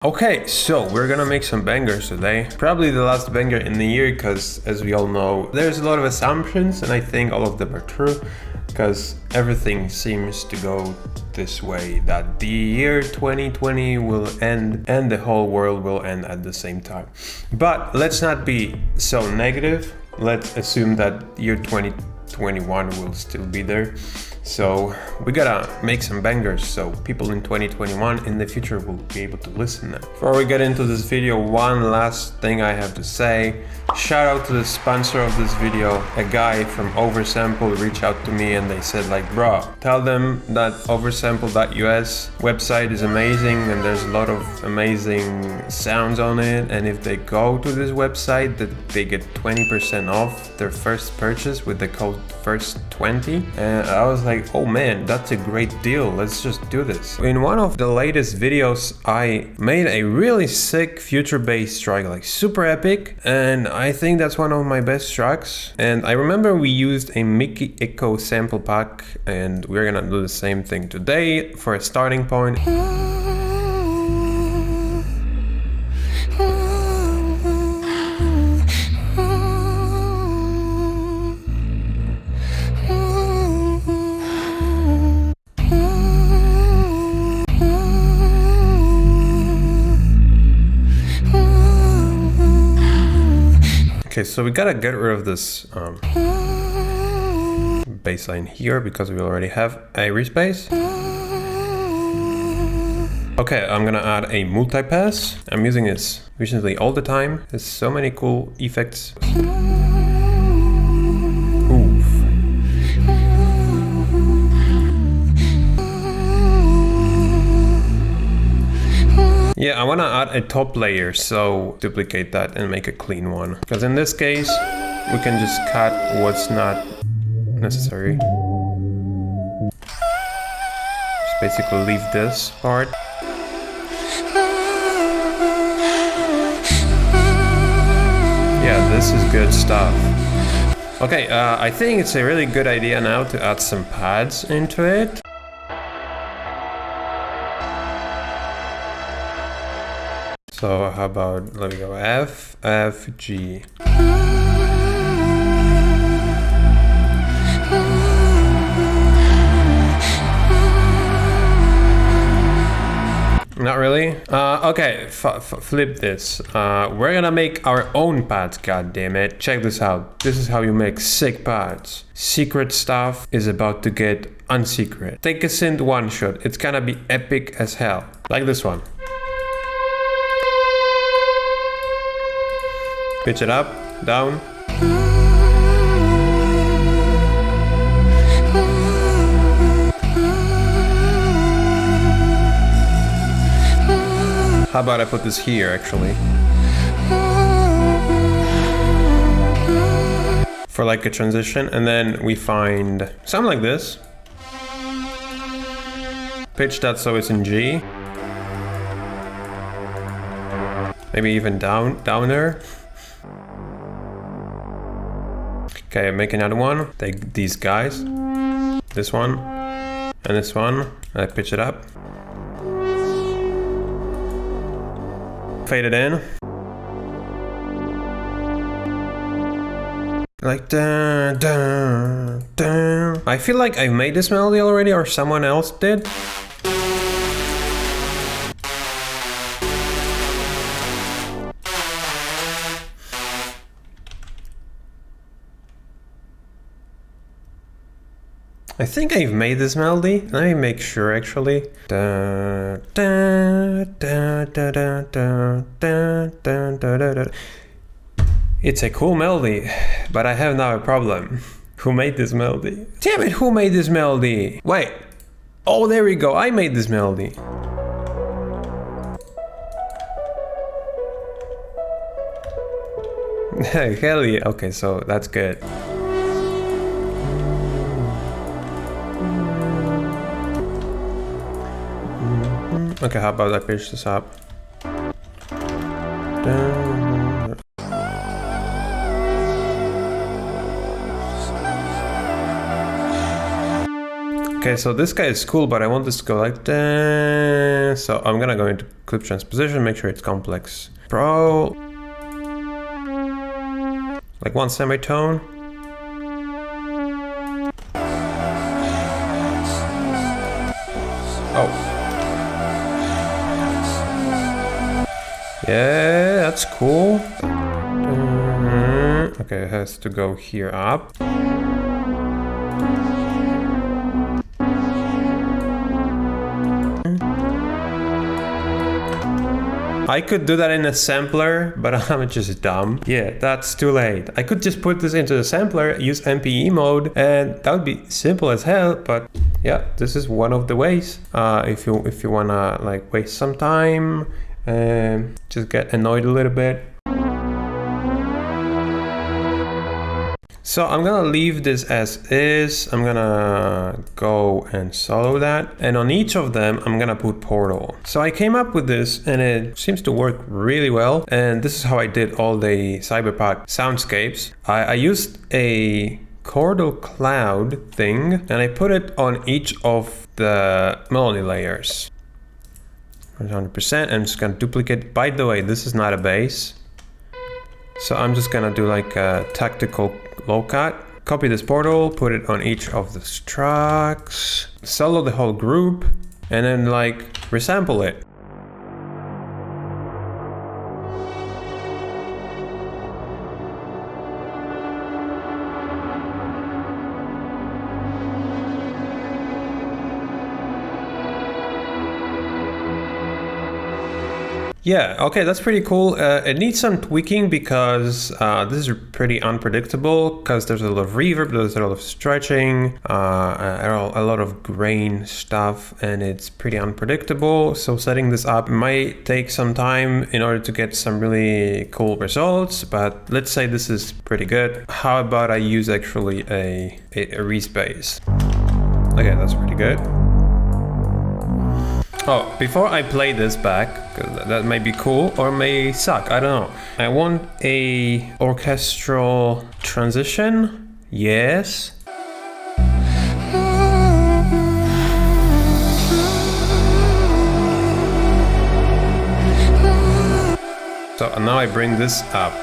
Okay, so we're gonna make some bangers today. Probably the last banger in the year, because as we all know, there's a lot of assumptions and I think all of them are true, because everything seems to go this way, that the year 2020 will end and the whole world will end at the same time. But let's not be so negative. Let's assume that year 2021 will still be there. So we gotta make some bangers so people in 2021 in the future will be able to listen them. Before we get into this video, one last thing I have to say. Shout out to the sponsor of this video. A guy from Oversampled reached out to me and they said like, bro, tell them that oversampled.us website is amazing and there's a lot of amazing sounds on it, and if they go to this website that they get 20% off their first purchase with the code FIRST20. And I was like, oh man, that's a great deal, let's just do this. In one of the latest videos I made a really sick future bass track, like super epic, and I think that's one of my best tracks. And I remember we used a Mickey Echo sample pack, and we're gonna do the same thing today for a starting point. Okay, so we gotta get rid of this bass line here because we already have a respace. Okay, I'm gonna add a multipass. I'm using this recently all the time. There's so many cool effects. Oof. Yeah, I want to add a top layer, so duplicate that and make a clean one. Because in this case, we can just cut what's not necessary. Just basically leave this part. Yeah, this is good stuff. Okay, I think it's a really good idea now to add some pads into it. So how about, let me go F, F, G. Not really? Okay, flip this. We're gonna make our own pads, goddammit. Check this out. This is how you make sick pads. Secret stuff is about to get unsecret. Take a synth one shot. It's gonna be epic as hell. Like this one. Pitch it up, down. How about I put this here, actually? For like a transition, and then we find something like this. Pitch that so it's in G. Maybe even down there. Okay, make another one. Take these guys, this one, and this one. I pitch it up. Fade it in. Like dun, dun, dun. I feel like I made this melody already, or someone else did. I think I've made this melody. Let me make sure actually. Da, da, da, da, da, da, da, da, da, da. It's a cool melody, but I have now a problem. Who made this melody? Damn it, who made this melody? Wait. Oh, there we go. I made this melody. Hell yeah. Okay, so that's good. Okay, how about I pitch this up? Okay, so this guy is cool, but I want this to go like that. So I'm gonna go into clip transposition, make sure it's complex pro. Like one semitone. Oh. Yeah, that's cool. Okay, it has to go here up. I could do that in a sampler, but I'm just dumb. Yeah, that's too late. I could just put this into the sampler, use MPE mode, and that would be simple as hell, but yeah, this is one of the ways. If you wanna like waste some time and just get annoyed a little bit. So I'm gonna leave this as is. I'm gonna go and solo that. And on each of them, I'm gonna put Portal. So I came up with this and it seems to work really well. And this is how I did all the CYBERPACK soundscapes. I used a chordal cloud thing and I put it on each of the melody layers. 100%. I'm just gonna duplicate. By the way, this is not a bass. So I'm just gonna do like a tactical low cut. Copy this portal, put it on each of the tracks, solo the whole group, and then like resample it. Yeah, okay, that's pretty cool. It needs some tweaking because this is pretty unpredictable because there's a lot of reverb, there's a lot of stretching, a lot of grain stuff, and it's pretty unpredictable. So setting this up might take some time in order to get some really cool results, but let's say this is pretty good. How about I use actually a Reezz bass? Okay, that's pretty good. Oh, before I play this back, because that may be cool or may suck, I don't know. I want a orchestral transition, yes. So now I bring this up.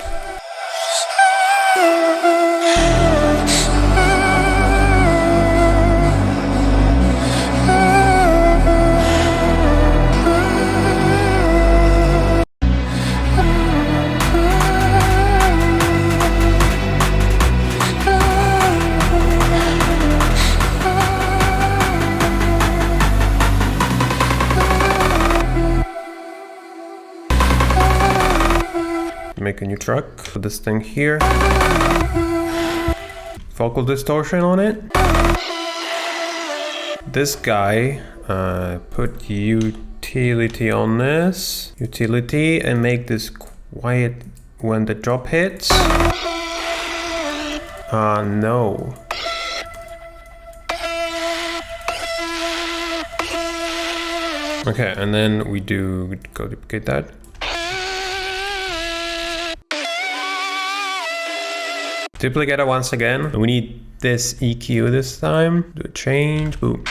Make a new track, put this thing here, vocal distortion on it. This guy, put utility on this, utility, and make this quiet when the drop hits. No. Okay, and then we go duplicate that. Duplicate it once again. We need this EQ this time. Do a change, boom.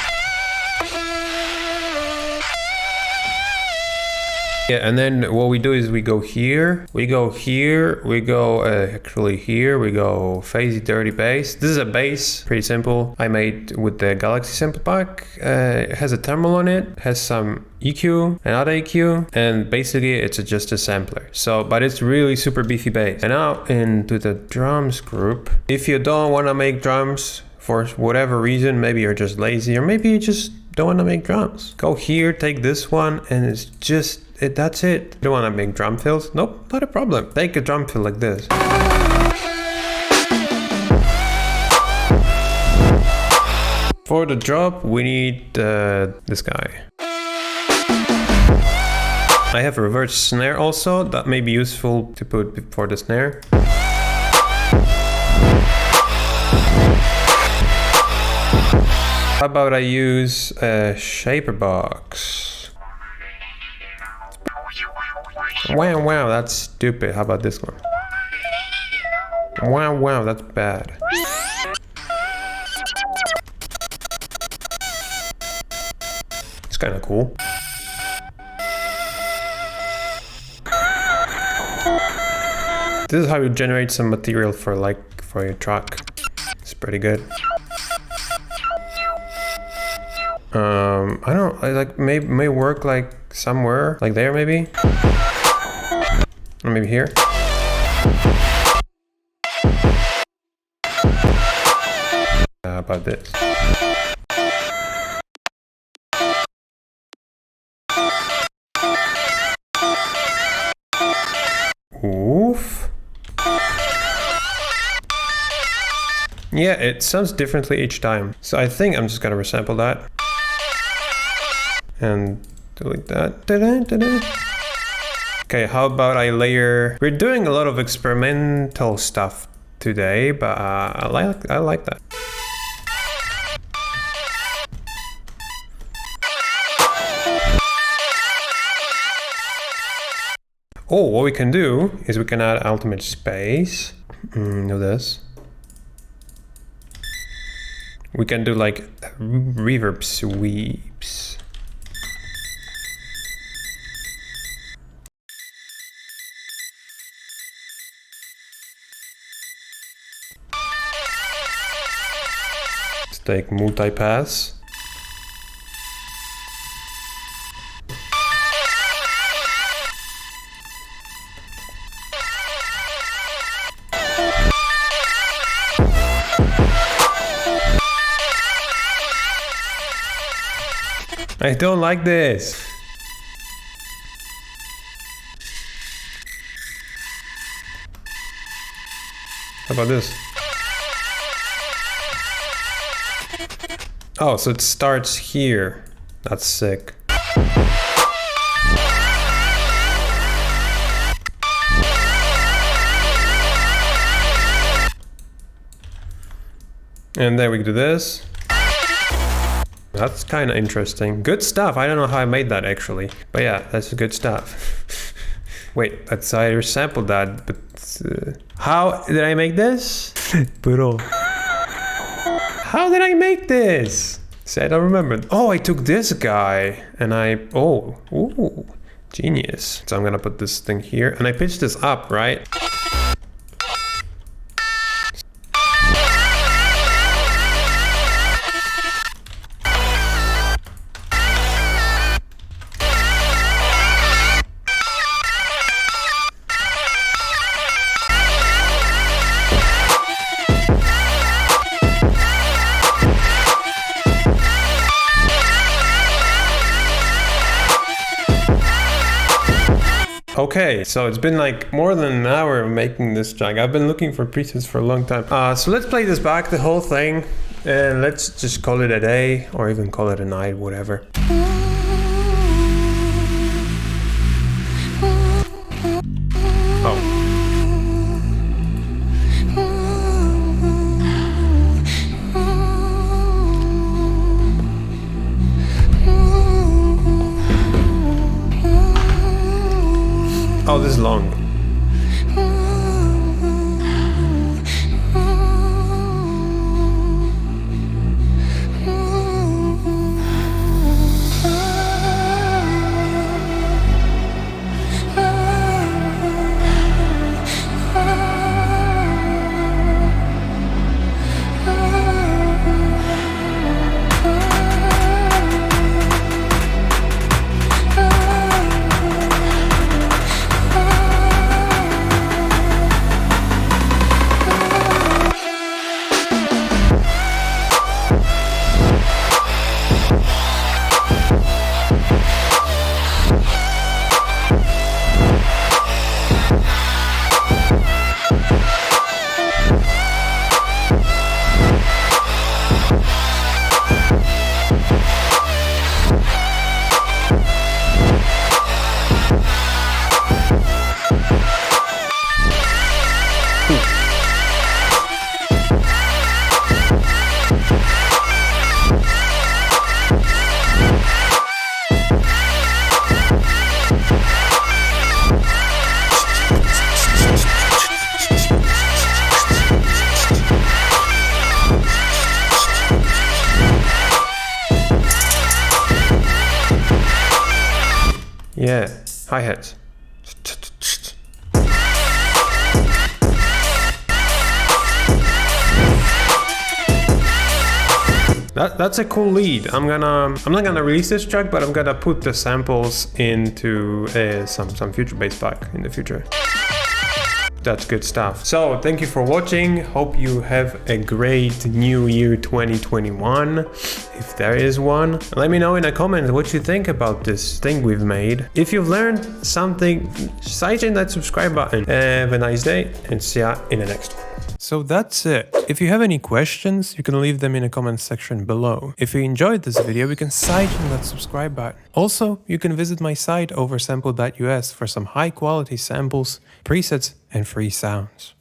Yeah, and then what we do is we go here, we go here, we go actually here, we go phasey dirty bass. This is a bass, pretty simple. I made with the Galaxy sample pack. It has a thermal on it, has some EQ, another EQ, and basically it's just a sampler. So, but it's really super beefy bass. And now into the drums group. If you don't want to make drums for whatever reason, maybe you're just lazy, or maybe you just don't want to make drums. Go here, take this one, and it's just that's it. You don't want to make drum fills? Nope, not a problem. Take a drum fill like this. For the drop, we need this guy. I have a reverse snare also. That may be useful to put before the snare. How about I use a shaper box? Wow, wow, that's stupid. How about this one? Wow, wow, that's bad. kind of cool. This is how you generate some material for your track. It's pretty good. I don't like may work like somewhere like there maybe, or maybe here. How about this? Oof. Yeah, it sounds differently each time. So I think I'm just gonna resample that. And delete that. Okay, how about I layer... We're doing a lot of experimental stuff today, but I like that. Oh, what we can do is we can add ultimate space. Do this. We can do like reverb sweeps. Let's take multipass. I don't like this. How about this? Oh, so it starts here. That's sick. And then we do this. That's kind of interesting. Good stuff. I don't know how I made that actually. But yeah, that's good stuff. Wait, I resampled that, but how did I make this? Bro. How did I make this? See, I don't remember. Oh, I took this guy and ooh, genius. So I'm gonna put this thing here and I pitched this up, right? Okay, so it's been like more than an hour making this track. I've been looking for presets for a long time. So let's play this back, the whole thing, and let's just call it a day, or even call it a night, whatever. Oh, this is long. Yeah, hi-hats. That's a cool lead. I'm not gonna release this track, but I'm gonna put the samples into some future bass pack in the future. That's good stuff. So thank you for watching. Hope you have a great new year 2021, if there is one. Let me know in the comments what you think about this thing we've made. If you've learned something, just hit that subscribe button. Have a nice day and see ya in the next one. So that's it. If you have any questions, you can leave them in the comment section below. If you enjoyed this video, you can hit that subscribe button. Also, you can visit my site oversampled.us for some high quality samples, presets, and free sounds.